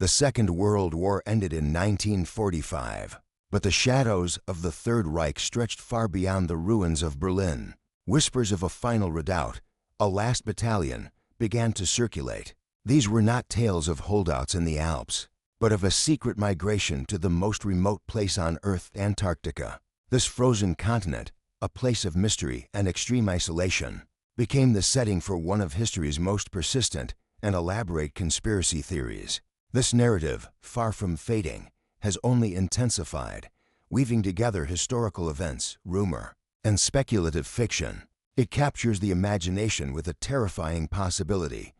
The Second World War ended in 1945, but the shadows of the Third Reich stretched far beyond the ruins of Berlin. Whispers of a final redoubt, a last battalion, began to circulate. These were not tales of holdouts in the Alps, but of a secret migration to the most remote place on Earth, Antarctica. This frozen continent, a place of mystery and extreme isolation, became the setting for one of history's most persistent and elaborate conspiracy theories. This narrative, far from fading, has only intensified, weaving together historical events, rumor, and speculative fiction. It captures the imagination with a terrifying possibility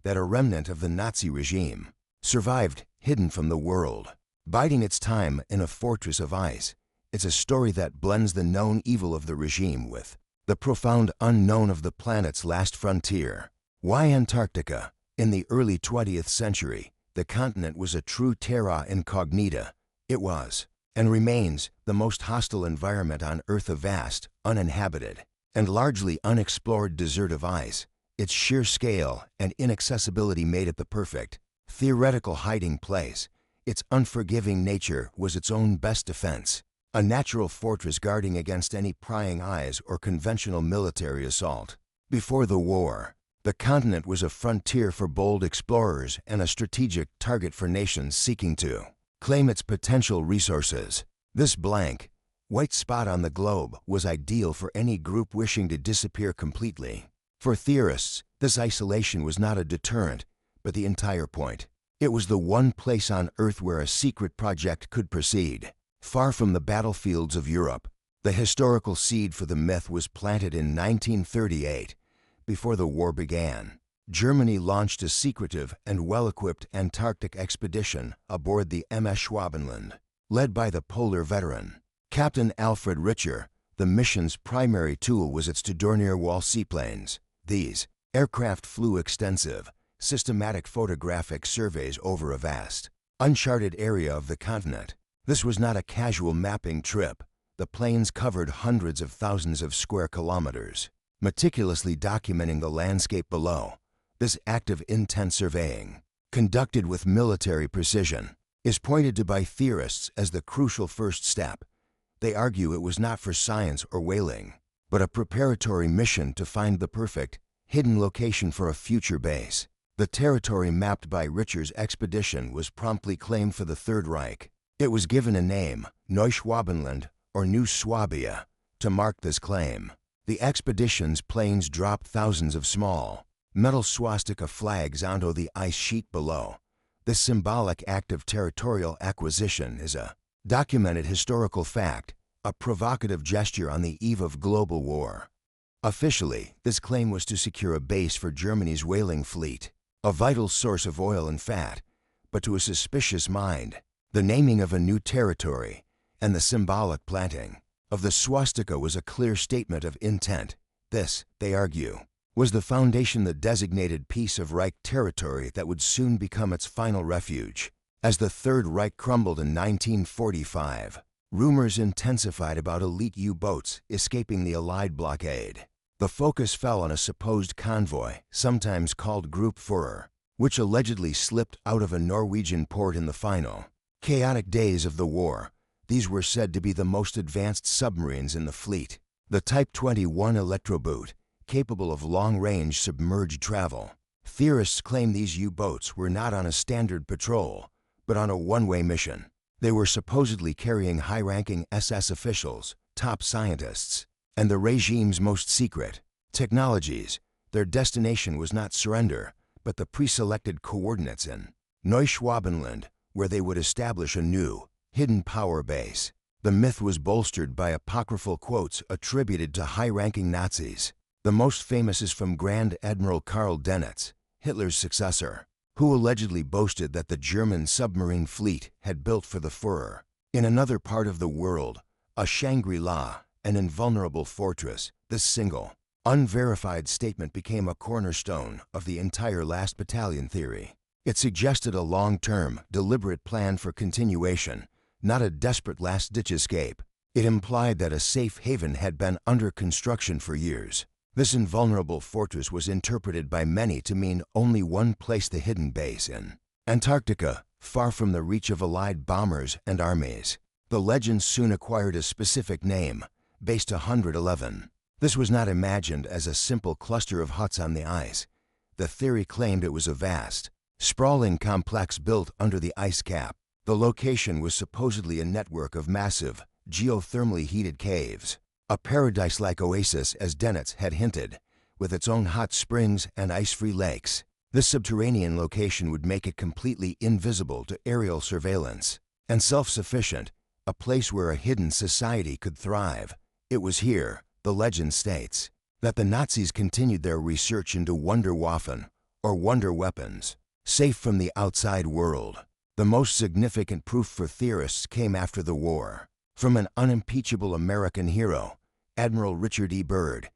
that a remnant of the Nazi regime survived hidden from the world, biding its time in a fortress of ice. It's a story that blends the known evil of the regime with the profound unknown of the planet's last frontier. Why Antarctica? In the early 20th century, the continent was a true terra incognita. It was, and remains, the most hostile environment on Earth, a vast, uninhabited, and largely unexplored desert of ice. Its sheer scale and inaccessibility made it the perfect, theoretical hiding place. Its unforgiving nature was its own best defense, a natural fortress guarding against any prying eyes or conventional military assault. Before the war, the continent was a frontier for bold explorers and a strategic target for nations seeking to claim its potential resources. This blank, white spot on the globe was ideal for any group wishing to disappear completely. For theorists, this isolation was not a deterrent, but the entire point. It was the one place on Earth where a secret project could proceed. Far from the battlefields of Europe, the historical seed for the myth was planted in 1938. Before the war began, Germany launched a secretive and well-equipped Antarctic expedition aboard the MS Schwabenland, led by the polar veteran Captain Alfred Richer. The mission's primary tool was its Dornier Wall seaplanes. These aircraft flew extensive, systematic photographic surveys over a vast, uncharted area of the continent. This was not a casual mapping trip. The planes covered hundreds of thousands of square kilometers, meticulously documenting the landscape below. This act of intense surveying, conducted with military precision, is pointed to by theorists as the crucial first step. They argue it was not for science or whaling, but a preparatory mission to find the perfect, hidden location for a future base. The territory mapped by Richer's expedition was promptly claimed for the Third Reich. It was given a name, Neuschwabenland, or New Swabia, to mark this claim. The expedition's planes dropped thousands of small, metal swastika flags onto the ice sheet below. This symbolic act of territorial acquisition is a documented historical fact, a provocative gesture on the eve of global war. Officially, this claim was to secure a base for Germany's whaling fleet, a vital source of oil and fat, but to a suspicious mind, the naming of a new territory and the symbolic planting of the swastika was a clear statement of intent. This, they argue, was the foundation, the designated piece of Reich territory that would soon become its final refuge. As the Third Reich crumbled in 1945, rumors intensified about elite U-boats escaping the Allied blockade. The focus fell on a supposed convoy, sometimes called Group Führer, which allegedly slipped out of a Norwegian port in the final chaotic days of the war. These were said to be the most advanced submarines in the fleet, the Type 21 Electroboot, capable of long-range submerged travel. Theorists claim these U-boats were not on a standard patrol, but on a one-way mission. They were supposedly carrying high-ranking SS officials, top scientists, and the regime's most secret technologies. Their destination was not surrender, but the pre-selected coordinates in Neuschwabenland, where they would establish a new, hidden power base. The myth was bolstered by apocryphal quotes attributed to high-ranking Nazis. The most famous is from Grand Admiral Karl Dönitz, Hitler's successor, who allegedly boasted that the German submarine fleet had built for the Führer. In another part of the world, a Shangri-La, an invulnerable fortress, this single, unverified statement became a cornerstone of the entire last battalion theory. It suggested a long-term, deliberate plan for continuation, not a desperate last-ditch escape. It implied that a safe haven had been under construction for years. This invulnerable fortress was interpreted by many to mean only one place: the hidden base in Antarctica. far from the reach of Allied bombers and armies. The legend soon acquired a specific name, Base 111. This was not imagined as a simple cluster of huts on the ice. The theory claimed it was a vast, sprawling complex built under the ice cap. The location was supposedly a network of massive, geothermally heated caves, a paradise-like oasis as Dennett had hinted, with its own hot springs and ice-free lakes. This subterranean location would make it completely invisible to aerial surveillance, and self-sufficient, a place where a hidden society could thrive. It was here, the legend states, that the Nazis continued their research into Wunderwaffen, or wonder weapons, safe from the outside world. The most significant proof for theorists came after the war, from an unimpeachable American hero, Admiral Richard E. Byrd.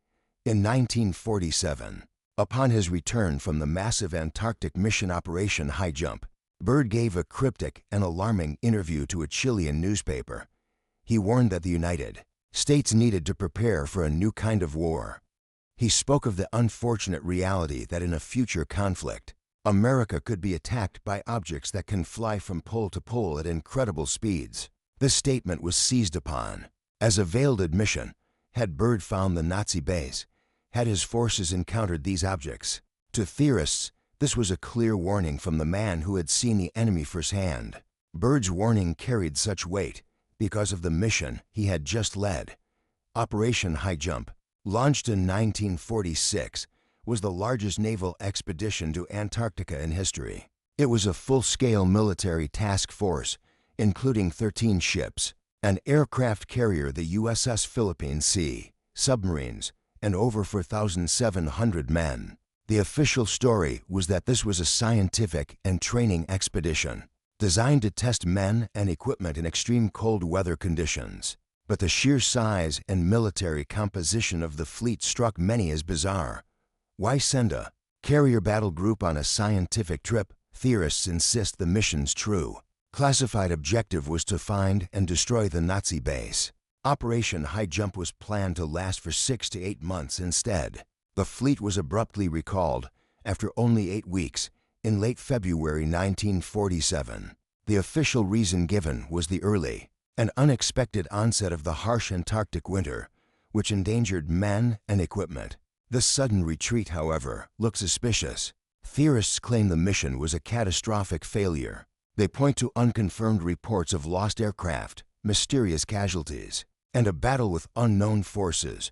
In 1947, upon his return from the massive Antarctic mission Operation High Jump, Byrd gave a cryptic and alarming interview to a Chilean newspaper. He warned that the United States needed to prepare for a new kind of war. He spoke of the unfortunate reality that in a future conflict, America could be attacked by objects that can fly from pole to pole at incredible speeds. This statement was seized upon as a veiled admission. Had Byrd found the Nazi base? Had his forces encountered these objects? To theorists, this was a clear warning from the man who had seen the enemy firsthand. Byrd's warning carried such weight because of the mission he had just led. Operation High Jump, launched in 1946, was the largest naval expedition to Antarctica in history. It was a full-scale military task force, including 13 ships, an aircraft carrier, the USS Philippine Sea, submarines, and over 4,700 men. The official story was that this was a scientific and training expedition, designed to test men and equipment in extreme cold weather conditions. But the sheer size and military composition of the fleet struck many as bizarre. Why send a carrier battle group on a scientific trip? Theorists insist the mission's true classified objective was to find and destroy the Nazi base. Operation High Jump was planned to last for 6 to 8 months instead. The fleet was abruptly recalled after only 8 weeks in late February 1947. The official reason given was the early and unexpected onset of the harsh Antarctic winter, which endangered men and equipment. This sudden retreat, however, looked suspicious. Theorists claim the mission was a catastrophic failure. They point to unconfirmed reports of lost aircraft, mysterious casualties, and a battle with unknown forces.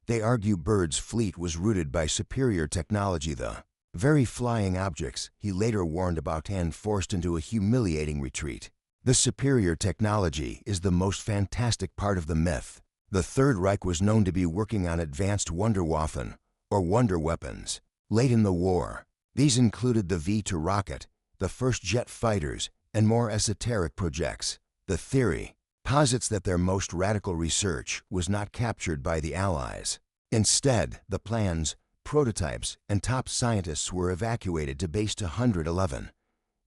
They argue Byrd's fleet was routed by superior technology, the very flying objects he later warned about and forced into a humiliating retreat. This superior technology is the most fantastic part of the myth. The Third Reich was known to be working on advanced Wunderwaffen, or wonder weapons, late in the war. These included the V-2 rocket, the first jet fighters, and more esoteric projects. The theory posits that their most radical research was not captured by the Allies. Instead, the plans, prototypes, and top scientists were evacuated to Base 111.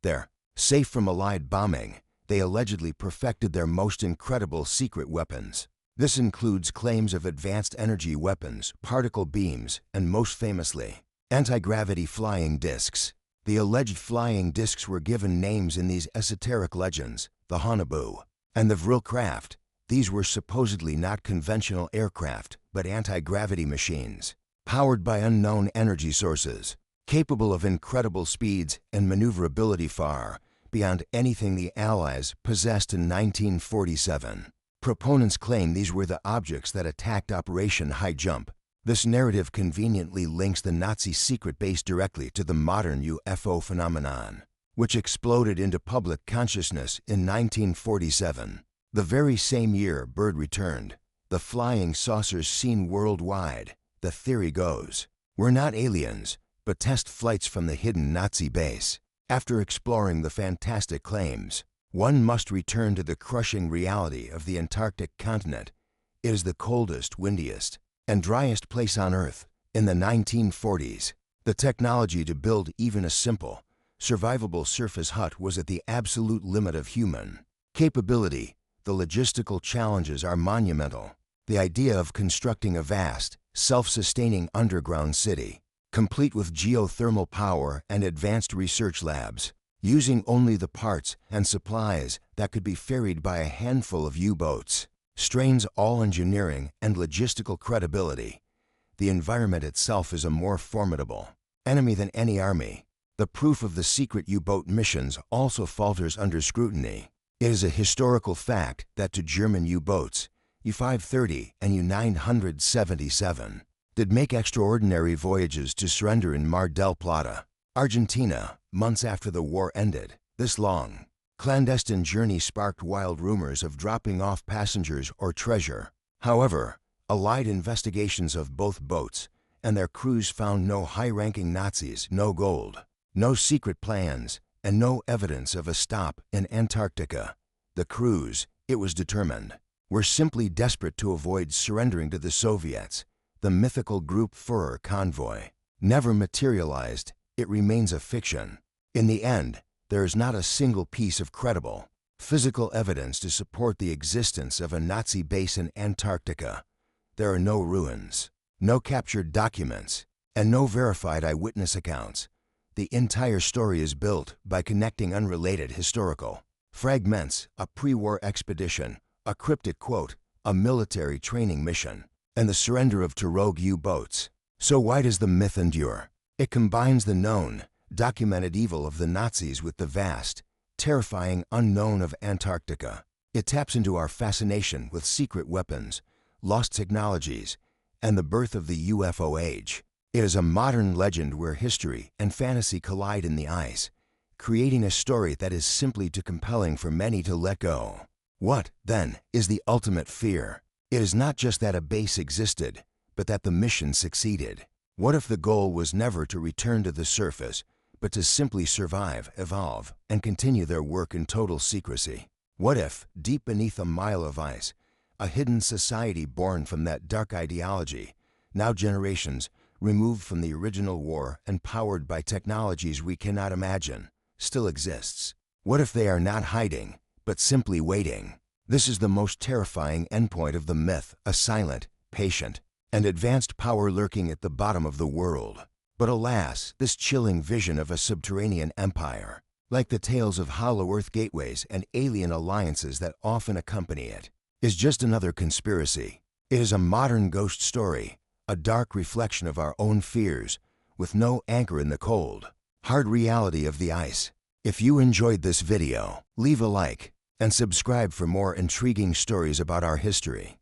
There, safe from Allied bombing, they allegedly perfected their most incredible secret weapons. This includes claims of advanced energy weapons, particle beams, and most famously, anti-gravity flying discs. The alleged flying discs were given names in these esoteric legends, the Haunebu and the Vril craft. These were supposedly not conventional aircraft, but anti-gravity machines, powered by unknown energy sources, capable of incredible speeds and maneuverability far beyond anything the Allies possessed in 1947. Proponents claim these were the objects that attacked Operation High Jump. This narrative conveniently links the Nazi secret base directly to the modern UFO phenomenon, which exploded into public consciousness in 1947. The very same year Byrd returned, the flying saucers seen worldwide, the theory goes, were not aliens, but test flights from the hidden Nazi base. After exploring the fantastic claims, one must return to the crushing reality of the Antarctic continent. It is the coldest, windiest, and driest place on Earth. In the 1940s, the technology to build even a simple, survivable surface hut was at the absolute limit of human capability. The logistical challenges are monumental. The idea of constructing a vast, self-sustaining underground city, complete with geothermal power and advanced research labs, using only the parts and supplies that could be ferried by a handful of U-boats. Strains all engineering and logistical credibility. The environment itself is a more formidable enemy than any army. The proof of the secret U-boat missions also falters under scrutiny. It is a historical fact that to German U-boats, U-530 and U-977, did make extraordinary voyages to surrender in Mar del Plata, Argentina, months after the war ended. This long, clandestine journey sparked wild rumors of dropping off passengers or treasure. However, Allied investigations of both boats and their crews found no high-ranking Nazis, no gold, no secret plans, and no evidence of a stop in Antarctica. The crews, it was determined, were simply desperate to avoid surrendering to the Soviets. The mythical Group Führer convoy never materialized. It remains a fiction. In the end, there is not a single piece of credible, physical evidence to support the existence of a Nazi base in Antarctica. There are no ruins, no captured documents, and no verified eyewitness accounts. The entire story is built by connecting unrelated historical fragments, a pre-war expedition, a cryptic quote, a military training mission, and the surrender of two rogue U-boats. So why does the myth endure? It combines the known, documented evil of the Nazis with the vast, terrifying unknown of Antarctica. It taps into our fascination with secret weapons, lost technologies, and the birth of the UFO age. It is a modern legend where history and fantasy collide in the ice, creating a story that is simply too compelling for many to let go. What, then, is the ultimate fear? It is not just that a base existed, but that the mission succeeded. What if the goal was never to return to the surface, but to simply survive, evolve, and continue their work in total secrecy? What if, deep beneath a mile of ice, a hidden society born from that dark ideology, now generations removed from the original war and powered by technologies we cannot imagine, still exists? What if they are not hiding, but simply waiting? This is the most terrifying endpoint of the myth, a silent, patient, and advanced power lurking at the bottom of the world. But alas, this chilling vision of a subterranean empire, like the tales of hollow earth gateways and alien alliances that often accompany it, is just another conspiracy. It is a modern ghost story, a dark reflection of our own fears, with no anchor in the cold, hard reality of the ice. If you enjoyed this video, leave a like and subscribe for more intriguing stories about our history.